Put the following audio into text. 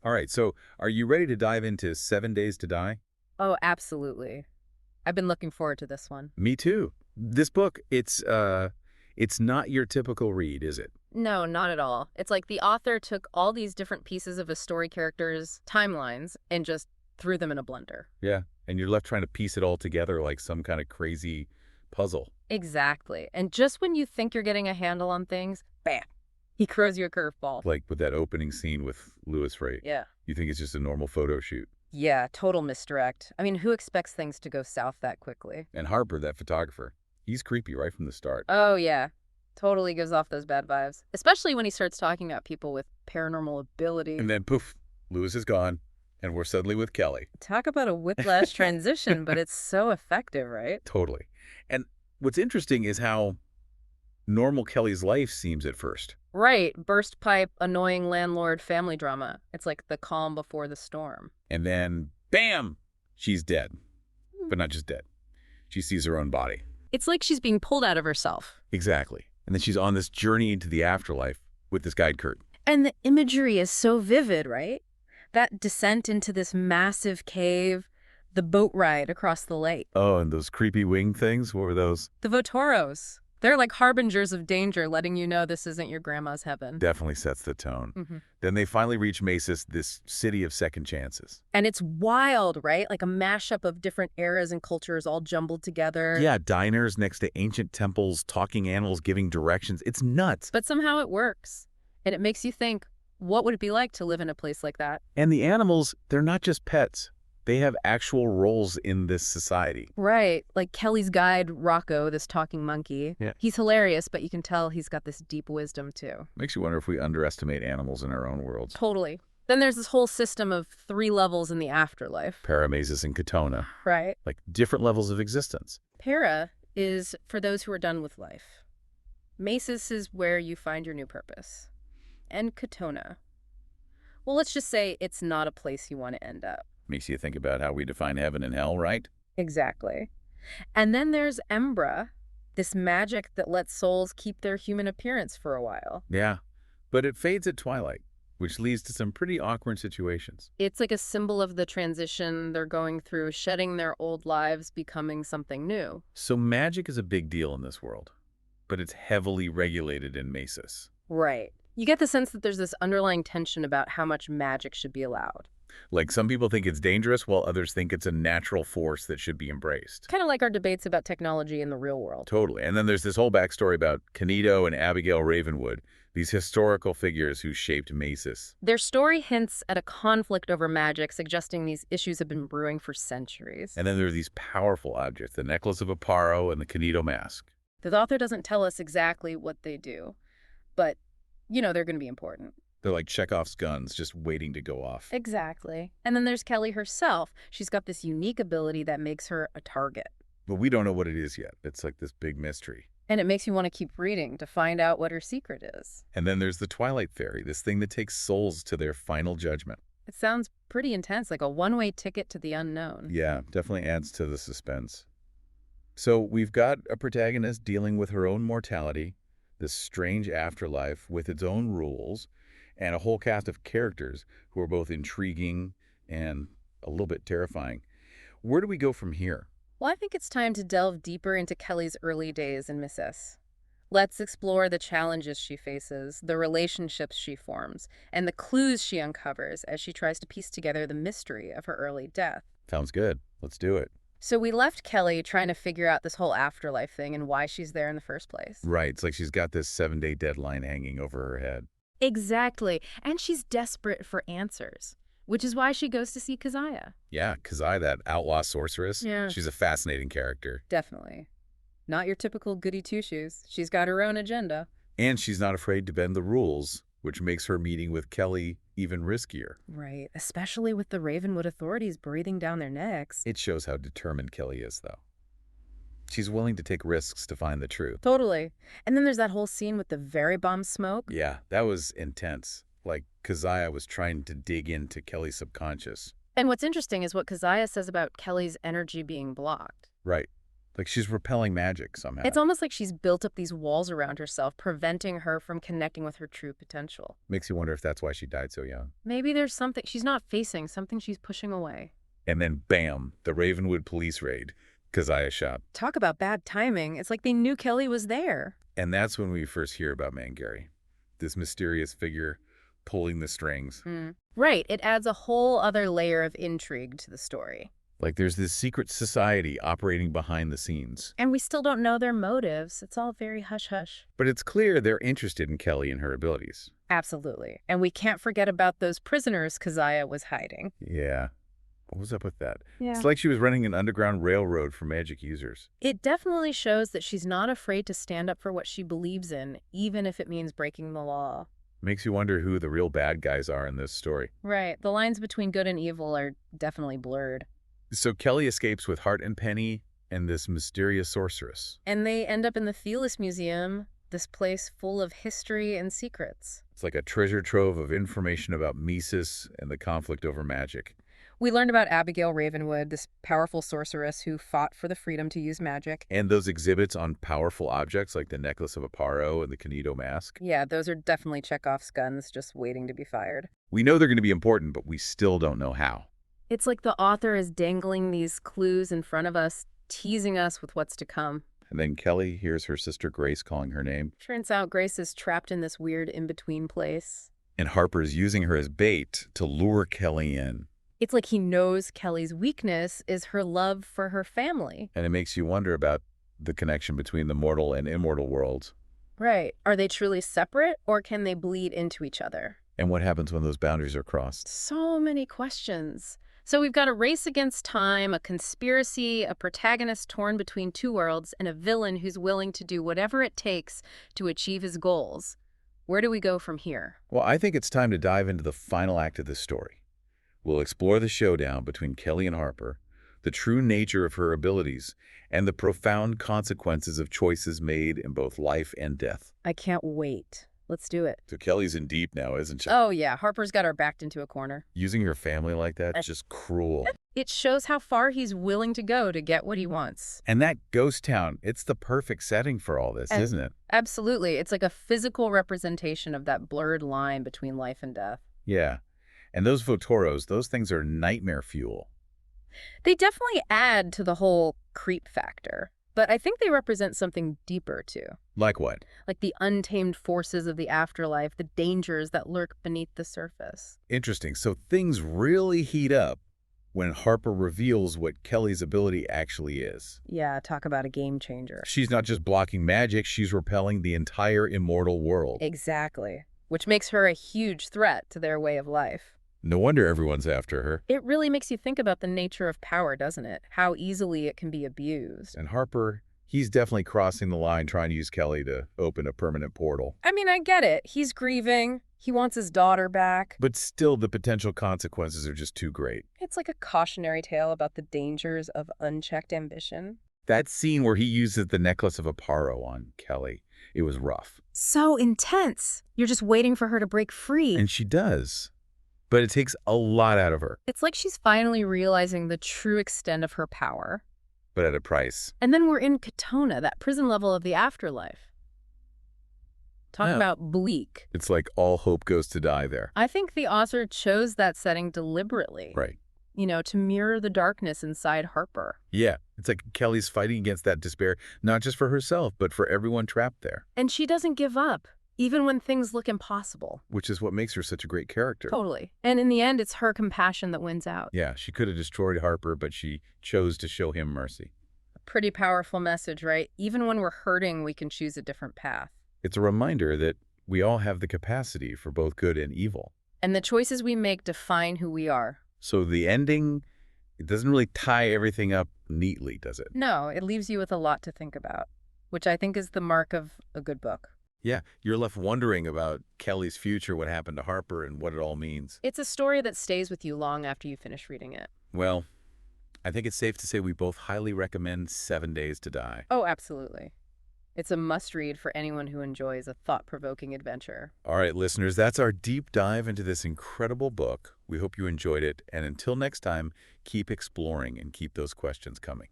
All right, so are you ready to dive into 7 Days to Die? Oh, absolutely. I've been looking forward to this one. Me too. This book, it's not your typical read, is it? No, not at all. It's like the author took all these different pieces of a story character's timelines and just threw them in a blender. Yeah, and you're left trying to piece it all together like some kind of crazy puzzle. Exactly. And just when you think you're getting a handle on things, bam, he throws you a curveball. Like with that opening scene with Louis Freight. Yeah. You think it's just a normal photo shoot. Yeah, total misdirect. I mean, who expects things to go south that quickly? And Harper, that photographer, he's creepy right from the start. Oh, yeah. Totally gives off those bad vibes. Especially when he starts talking about people with paranormal ability. And then poof, Louis is gone, and we're suddenly with Kelly. Talk about a whiplash transition, but it's so effective, right? Totally. And what's interesting is how normal Kelly's life seems at first. Right. Burst pipe, annoying landlord, family drama. It's like the calm before the storm. And then, bam, she's dead. But not just dead. She sees her own body. It's like she's being pulled out of herself. Exactly. And then she's on this journey into the afterlife with this guide Kurt. And the imagery is so vivid, right? That descent into this massive cave, the boat ride across the lake. Oh, and those creepy wing things, what were those? The Votoros. They're like harbingers of danger, letting you know this isn't your grandma's heaven. Definitely sets the tone. Then they finally reach Mesis, this city of second chances. And it's wild, right? Like a mashup of different eras and cultures all jumbled together. Yeah, diners next to ancient temples, talking animals giving directions. It's nuts. But somehow it works. And it makes you think, what would it be like to live in a place like that? And the animals, they're not just pets. They have actual roles in this society. Right. Like Kelly's guide, Rocco, this talking monkey. Yeah. He's hilarious, but you can tell he's got this deep wisdom, too. Makes you wonder if we underestimate animals in our own worlds. Totally. Then there's this whole system of 3 levels in the afterlife. Mesis, and Katona. Right. Like different levels of existence. Para is for those who are done with life. Mesis is where you find your new purpose. And Katona. Well, let's just say it's not a place you want to end up. Makes you think about how we define heaven and hell, right? Exactly. And then there's Embra, this magic that lets souls keep their human appearance for a while. Yeah. But it fades at twilight, which leads to some pretty awkward situations. It's like a symbol of the transition they're going through, shedding their old lives, becoming something new. So magic is a big deal in this world, but it's heavily regulated in Mesis. Right. You get the sense that there's this underlying tension about how much magic should be allowed. Like some people think it's dangerous, while others think it's a natural force that should be embraced. Kind of like our debates about technology in the real world. Totally. And then there's this whole backstory about Canito and Abigail Ravenwood, these historical figures who shaped Mesis. Their story hints at a conflict over magic, suggesting these issues have been brewing for centuries. And then there are these powerful objects, the necklace of Aparo and the Canito mask. The author doesn't tell us exactly what they do, but, you know, they're going to be important. They're like Chekhov's guns, just waiting to go off. Exactly. And then there's Kelly herself. She's got this unique ability that makes her a target. But we don't know what it is yet. It's like this big mystery. And it makes you want to keep reading to find out what her secret is. And then there's the Twilight Fairy, this thing that takes souls to their final judgment. It sounds pretty intense, like a one-way ticket to the unknown. Yeah, definitely adds to the suspense. So we've got a protagonist dealing with her own mortality, this strange afterlife with its own rules, and a whole cast of characters who are both intriguing and a little bit terrifying. Where do we go from here? Well, I think it's time to delve deeper into Kelly's early days in Mesis. Let's explore the challenges she faces, the relationships she forms, and the clues she uncovers as she tries to piece together the mystery of her early death. Sounds good. Let's do it. So we left Kelly trying to figure out this whole afterlife thing and why she's there in the first place. Right. It's like she's got this 7-day deadline hanging over her head. Exactly. And she's desperate for answers, which is why she goes to see Keziah. Yeah, Keziah, that outlaw sorceress. Yeah. She's a fascinating character. Definitely. Not your typical goody two-shoes. She's got her own agenda. And she's not afraid to bend the rules, which makes her meeting with Kelly even riskier. Right, especially with the Ravenwood authorities breathing down their necks. It shows how determined Kelly is, though. She's willing to take risks to find the truth. Totally. And then there's that whole scene with the very bomb smoke. Yeah, that was intense. Like Keziah was trying to dig into Kelly's subconscious. And what's interesting is what Keziah says about Kelly's energy being blocked. Right. Like she's repelling magic somehow. It's almost like she's built up these walls around herself, preventing her from connecting with her true potential. Makes you wonder if that's why she died so young. Maybe there's something she's not facing, something she's pushing away. And then bam, the Ravenwood police raid. Keziah shop. Talk about bad timing. It's like they knew Kelly was there. And that's when we first hear about Mangary, this mysterious figure pulling the strings. Right. It adds a whole other layer of intrigue to the story. Like there's this secret society operating behind the scenes. And we still don't know their motives. It's all very hush-hush. But it's clear they're interested in Kelly and her abilities. Absolutely. And we can't forget about those prisoners Keziah was hiding. Yeah. What was up with that? Yeah. It's like she was running an underground railroad for magic users. It definitely shows that she's not afraid to stand up for what she believes in, even if it means breaking the law. Makes you wonder who the real bad guys are in this story. Right. The lines between good and evil are definitely blurred. So Kelly escapes with Hart and Penny and this mysterious sorceress. And they end up in the Felis Museum, this place full of history and secrets. It's like a treasure trove of information about Mesis and the conflict over magic. We learned about Abigail Ravenwood, this powerful sorceress who fought for the freedom to use magic. And those exhibits on powerful objects like the necklace of Aparo and the Canito mask. Yeah, those are definitely Chekhov's guns just waiting to be fired. We know they're going to be important, but we still don't know how. It's like the author is dangling these clues in front of us, teasing us with what's to come. And then Kelly hears her sister Grace calling her name. Turns out Grace is trapped in this weird in-between place. And Harper's using her as bait to lure Kelly in. It's like he knows Kelly's weakness is her love for her family. And it makes you wonder about the connection between the mortal and immortal worlds. Right. Are they truly separate, or can they bleed into each other? And what happens when those boundaries are crossed? So many questions. So we've got a race against time, a conspiracy, a protagonist torn between two worlds, and a villain who's willing to do whatever it takes to achieve his goals. Where do we go from here? Well, I think it's time to dive into the final act of this story. We'll explore the showdown between Kelly and Harper, the true nature of her abilities, and the profound consequences of choices made in both life and death. I can't wait. Let's do it. So Kelly's in deep now, isn't she? Oh, yeah. Harper's got her backed into a corner. Using her family like that's just cruel. It shows how far he's willing to go to get what he wants. And that ghost town, it's the perfect setting for all this, isn't it? Absolutely. It's like a physical representation of that blurred line between life and death. Yeah. And those Votoros, those things are nightmare fuel. They definitely add to the whole creep factor. But I think they represent something deeper, too. Like what? Like the untamed forces of the afterlife, the dangers that lurk beneath the surface. Interesting. So things really heat up when Harper reveals what Kelly's ability actually is. Yeah, talk about a game changer. She's not just blocking magic, she's repelling the entire immortal world. Exactly. Which makes her a huge threat to their way of life. No wonder everyone's after her. It really makes you think about the nature of power, doesn't it? How easily it can be abused. And Harper, he's definitely crossing the line trying to use Kelly to open a permanent portal. I mean, I get it. He's grieving. He wants his daughter back. But still, the potential consequences are just too great. It's like a cautionary tale about the dangers of unchecked ambition. That scene where he uses the necklace of Aparo on Kelly, it was rough. So intense. You're just waiting for her to break free. And she does. But it takes a lot out of her. It's like she's finally realizing the true extent of her power. But at a price. And then we're in Katona, that prison level of the afterlife. Talk about bleak. It's like all hope goes to die there. I think the author chose that setting deliberately. Right. You know, to mirror the darkness inside Harper. Yeah, it's like Kelly's fighting against that despair, not just for herself, but for everyone trapped there. And she doesn't give up, even when things look impossible. Which is what makes her such a great character. Totally. And in the end, it's her compassion that wins out. Yeah, she could have destroyed Harper, but she chose to show him mercy. A pretty powerful message, right? Even when we're hurting, we can choose a different path. It's a reminder that we all have the capacity for both good and evil. And the choices we make define who we are. So the ending, it doesn't really tie everything up neatly, does it? No, it leaves you with a lot to think about, which I think is the mark of a good book. Yeah, you're left wondering about Kelly's future, what happened to Harper, and what it all means. It's a story that stays with you long after you finish reading it. Well, I think it's safe to say we both highly recommend 7 Days to Die. Oh, absolutely. It's a must-read for anyone who enjoys a thought-provoking adventure. All right, listeners, that's our deep dive into this incredible book. We hope you enjoyed it, and until next time, keep exploring and keep those questions coming.